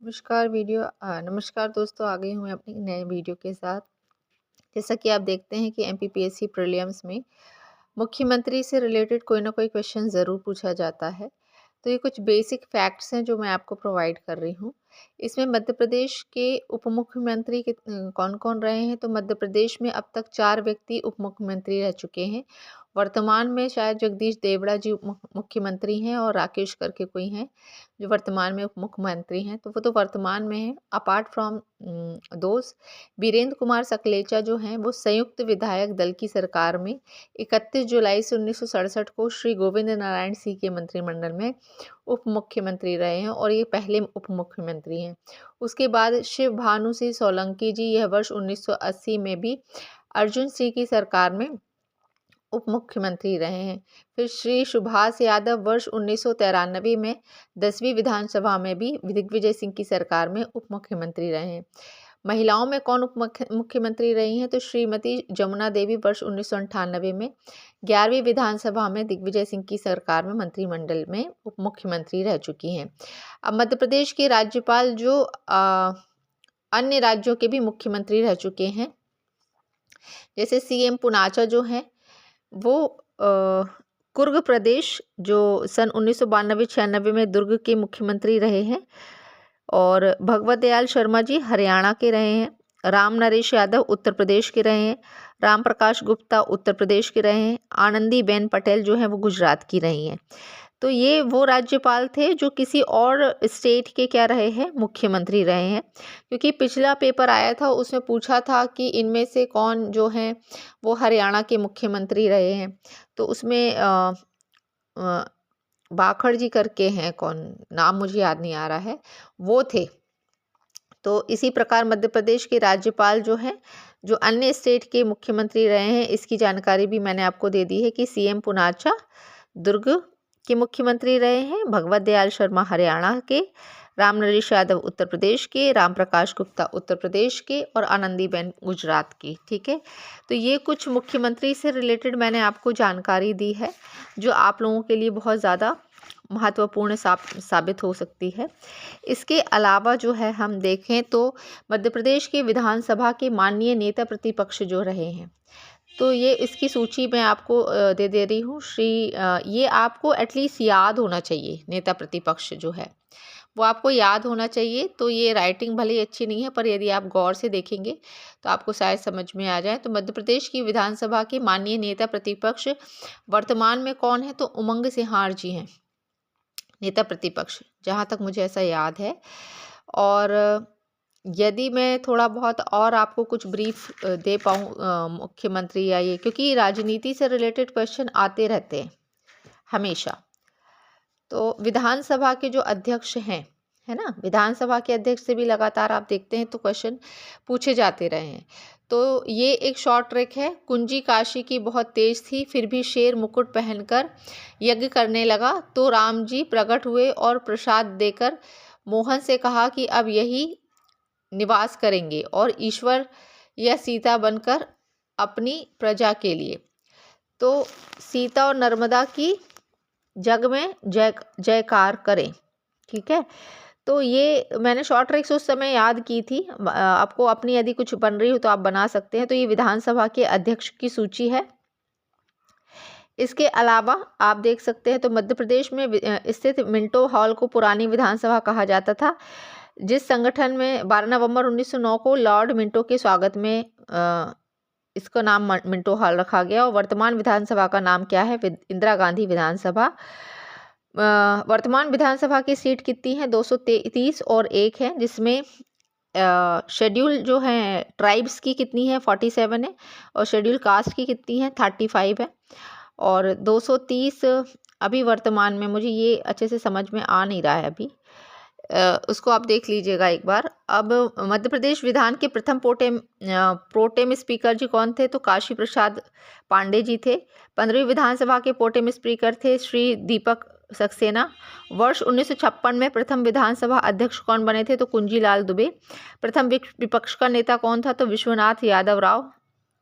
नमस्कार दोस्तों, आ गई हूँ मैं अपनी नए वीडियो के साथ। जैसा कि आप देखते हैं कि एमपीपीएससी प्रीलिम्स में मुख्यमंत्री से रिलेटेड कोई ना कोई क्वेश्चन ज़रूर पूछा जाता है। तो ये कुछ बेसिक फैक्ट्स हैं जो मैं आपको प्रोवाइड कर रही हूँ। इसमें मध्य प्रदेश के उप मुख्यमंत्री कौन कौन रहे हैं, तो मध्य प्रदेश में अब तक 4 व्यक्ति उप मुख्यमंत्री रह चुके हैं। वर्तमान में शायद जगदीश देवड़ा जी मुख्यमंत्री हैं और राकेश करके कोई हैं जो वर्तमान में उप मुख्यमंत्री हैं, तो वो तो वर्तमान में हैं। Apart from those, Virendra Kumar Sakalecha जो हैं वो संयुक्त विधायक दल की सरकार में 31 जुलाई से 1967 को श्री गोविंद नारायण सिंह के मंत्रिमंडल में उप मुख्यमंत्री रहे हैं और ये पहले उप मुख्यमंत्री हैं। उसके बाद शिव भानु सिंह सोलंकी जी यह वर्ष 1980 में भी अर्जुन सिंह की सरकार में उप मुख्यमंत्री रहे हैं। फिर श्री सुभाष यादव वर्ष 1993 में 10वीं विधानसभा में भी दिग्विजय सिंह की सरकार में उप मुख्यमंत्री रहे हैं। महिलाओं में कौन उप मुख्यमंत्री रही हैं, तो श्रीमती जमुना देवी वर्ष 1998 में 11वीं विधानसभा में दिग्विजय सिंह की सरकार में मंत्रिमंडल में उप मुख्यमंत्री रह चुकी हैं। अब मध्य प्रदेश के राज्यपाल जो अन्य राज्यों के भी मुख्यमंत्री रह चुके हैं, जैसे सीएम पुनाचा जो हैं वो कुर्ग प्रदेश जो सन 1992-96 में दुर्ग के मुख्यमंत्री रहे हैं, और भगवत दयाल शर्मा जी हरियाणा के रहे हैं। राम नरेश यादव उत्तर प्रदेश के रहे हैं। राम प्रकाश गुप्ता उत्तर प्रदेश के रहे हैं। आनंदीबेन पटेल जो हैं वो गुजरात की रही हैं। तो ये वो राज्यपाल थे जो किसी और स्टेट के क्या रहे हैं, मुख्यमंत्री रहे हैं। क्योंकि पिछला पेपर आया था उसमें पूछा था कि इनमें से कौन जो हैं वो हरियाणा के मुख्यमंत्री रहे हैं, तो उसमें बाखड़ जी करके हैं, कौन नाम मुझे याद नहीं आ रहा है, वो थे। तो इसी प्रकार मध्य प्रदेश के राज्यपाल जो हैं जो अन्य स्टेट के मुख्यमंत्री रहे हैं, इसकी जानकारी भी मैंने आपको दे दी है कि सीएम पुनाचा दुर्ग के मुख्यमंत्री रहे हैं, भगवत दयाल शर्मा हरियाणा के, राम नरेश यादव उत्तर प्रदेश के, राम प्रकाश गुप्ता उत्तर प्रदेश के और आनंदीबेन गुजरात की। ठीक है, तो ये कुछ मुख्यमंत्री से रिलेटेड मैंने आपको जानकारी दी है जो आप लोगों के लिए बहुत ज़्यादा महत्वपूर्ण साबित हो सकती है। इसके अलावा जो है हम देखें तो मध्य प्रदेश के विधानसभा के माननीय नेता प्रतिपक्ष जो रहे हैं, तो ये इसकी सूची मैं आपको दे रही हूँ। ये आपको एटलीस्ट याद होना चाहिए। नेता प्रतिपक्ष जो है वो आपको याद होना चाहिए। तो ये राइटिंग भले ही अच्छी नहीं है, पर यदि आप गौर से देखेंगे तो आपको शायद समझ में आ जाए। तो मध्य प्रदेश की विधानसभा के माननीय नेता प्रतिपक्ष वर्तमान में कौन है, तो उमंग सिंहार जी हैं नेता प्रतिपक्ष, जहाँ तक मुझे ऐसा याद है। और यदि मैं थोड़ा बहुत और आपको कुछ ब्रीफ दे पाऊँ मुख्यमंत्री या ये, क्योंकि राजनीति से रिलेटेड क्वेश्चन आते रहते हैं हमेशा। तो विधानसभा के जो अध्यक्ष हैं, है ना, विधानसभा के अध्यक्ष से भी लगातार आप देखते हैं तो क्वेश्चन पूछे जाते रहे हैं। तो ये एक शॉर्ट ट्रिक है। कुंजी काशी की बहुत तेज थी, फिर भी शेर मुकुट पहनकर यज्ञ करने लगा, तो राम जी प्रकट हुए और प्रसाद देकर मोहन से कहा कि अब यही निवास करेंगे और ईश्वर या सीता बनकर अपनी प्रजा के लिए। तो सीता और नर्मदा की जग में जयकार करें। ठीक है, तो ये मैंने शॉर्ट ट्रिक्स उस समय याद की थी। आपको अपनी यदि कुछ बन रही हो तो आप बना सकते हैं। तो ये विधानसभा के अध्यक्ष की सूची है। इसके अलावा आप देख सकते हैं तो मध्य प्रदेश में स्थित मिंटो हॉल को पुरानी विधानसभा कहा जाता था, जिस संगठन में 12 नवंबर 1909 को लॉर्ड मिंटो के स्वागत में इसका नाम मिंटो हॉल रखा गया। और वर्तमान विधानसभा का नाम क्या है, इंदिरा गांधी विधानसभा। वर्तमान विधानसभा की सीट कितनी है, 233 और 1 है, जिसमें शेड्यूल जो है ट्राइब्स की कितनी है, 47 है, और शेड्यूल कास्ट की कितनी है, 35 है। और 230 अभी वर्तमान में, मुझे ये अच्छे से समझ में आ नहीं रहा है अभी, उसको आप देख लीजिएगा एक बार। अब मध्य प्रदेश विधान के प्रथम प्रोटेम स्पीकर जी कौन थे, तो काशी प्रसाद पांडे जी थे। 15वीं विधानसभा के प्रोटेम स्पीकर थे श्री दीपक सक्सेना। वर्ष 1956 में प्रथम विधानसभा अध्यक्ष कौन बने थे, तो कुंजीलाल दुबे। प्रथम विपक्ष का नेता कौन था, तो विश्वनाथ यादव राव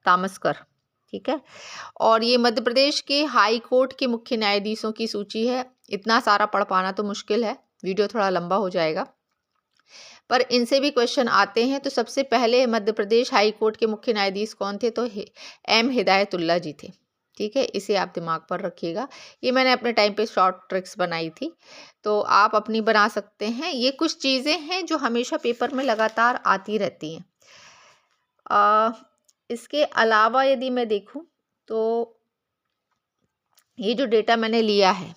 तामसकर। ठीक है, और ये मध्य प्रदेश के हाई कोर्ट के मुख्य न्यायाधीशों की सूची है। इतना सारा पढ़ पाना तो मुश्किल है, वीडियो थोड़ा लंबा हो जाएगा। पर इनसे भी क्वेश्चन आते हैं। तो सबसे पहले मध्य प्रदेश हाई कोर्ट के मुख्य न्यायाधीश कौन थे? तो एम हिदायतुल्ला जी थे। ठीक है, इसे आप दिमाग पर रखिएगा। ये मैंने अपने टाइम पे शॉर्ट ट्रिक्स बनाई थी, तो आप अपनी बना सकते हैं। ये कुछ चीज़ें हैं जो हमेशा पेपर में लगातार आती रहती हैं। इसके अलावा यदि मैं देखूं तो ये जो डेटा मैंने लिया है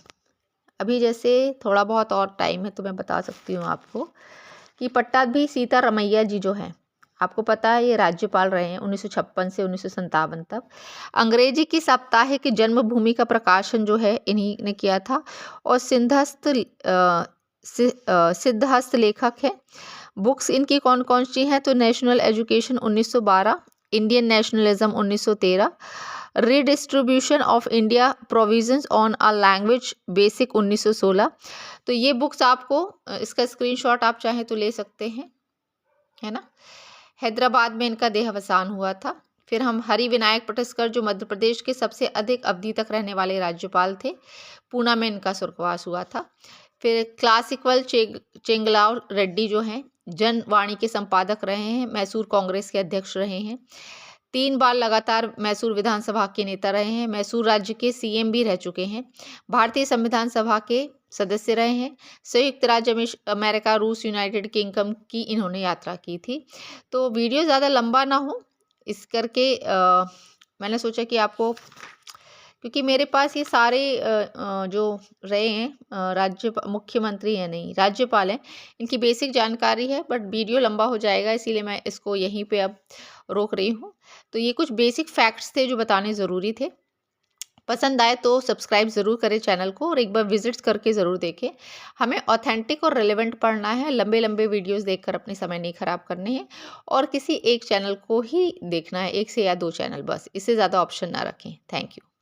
अभी, जैसे थोड़ा बहुत और टाइम है तो मैं बता सकती हूँ आपको कि पट्टाभी सीतारमैया जी जो हैं, आपको पता है ये राज्यपाल रहे हैं 1956 से 1957 तक। अंग्रेजी की साप्ताहिक जन्मभूमि का प्रकाशन जो है इन्हीं ने किया था, और सिद्धहस्त लेखक है। बुक्स इनकी कौन कौन सी हैं? तो national education 1912, Indian nationalism 1913, redistribution of India provisions on a language basic 1916। तो ये बुक्स आपको, इसका स्क्रीनशॉट आप चाहें तो ले सकते हैं, है ना। हैदराबाद में इनका देहावसान हुआ था। फिर हम हरि विनायक पटस्कर जो मध्य प्रदेश के सबसे अधिक अवधि तक रहने वाले राज्यपाल थे, पूना में इनका स्वर्गवास हुआ था। फिर क्लासिकल चेंगलाव रेड्डी जो हैं जनवाणी के संपादक रहे हैं, मैसूर कांग्रेस के अध्यक्ष रहे हैं, 3 बार लगातार मैसूर विधानसभा के नेता रहे हैं, मैसूर राज्य के सीएम भी रह चुके हैं, भारतीय संविधान सभा के सदस्य रहे हैं, संयुक्त राज्य अमेरिका, रूस, यूनाइटेड किंगडम की इन्होंने यात्रा की थी। तो वीडियो ज़्यादा लंबा ना हो इस करके मैंने सोचा कि आपको, क्योंकि मेरे पास ये सारे जो रहे हैं राज्य मुख्यमंत्री हैं, नहीं राज्यपाल हैं, इनकी बेसिक जानकारी है, बट वीडियो लंबा हो जाएगा इसीलिए मैं इसको यहीं पे अब रोक रही हूँ। तो ये कुछ बेसिक फैक्ट्स थे जो बताने ज़रूरी थे। पसंद आए तो सब्सक्राइब ज़रूर करें चैनल को, और एक बार विजिट करके ज़रूर देखें। हमें ऑथेंटिक और रेलेवेंट पढ़ना है, लंबे लंबे वीडियोस देखकर अपने समय नहीं ख़राब करने हैं, और किसी एक चैनल को ही देखना है, 1 से या 2 चैनल बस, इससे ज़्यादा ऑप्शन ना रखें। Thank you.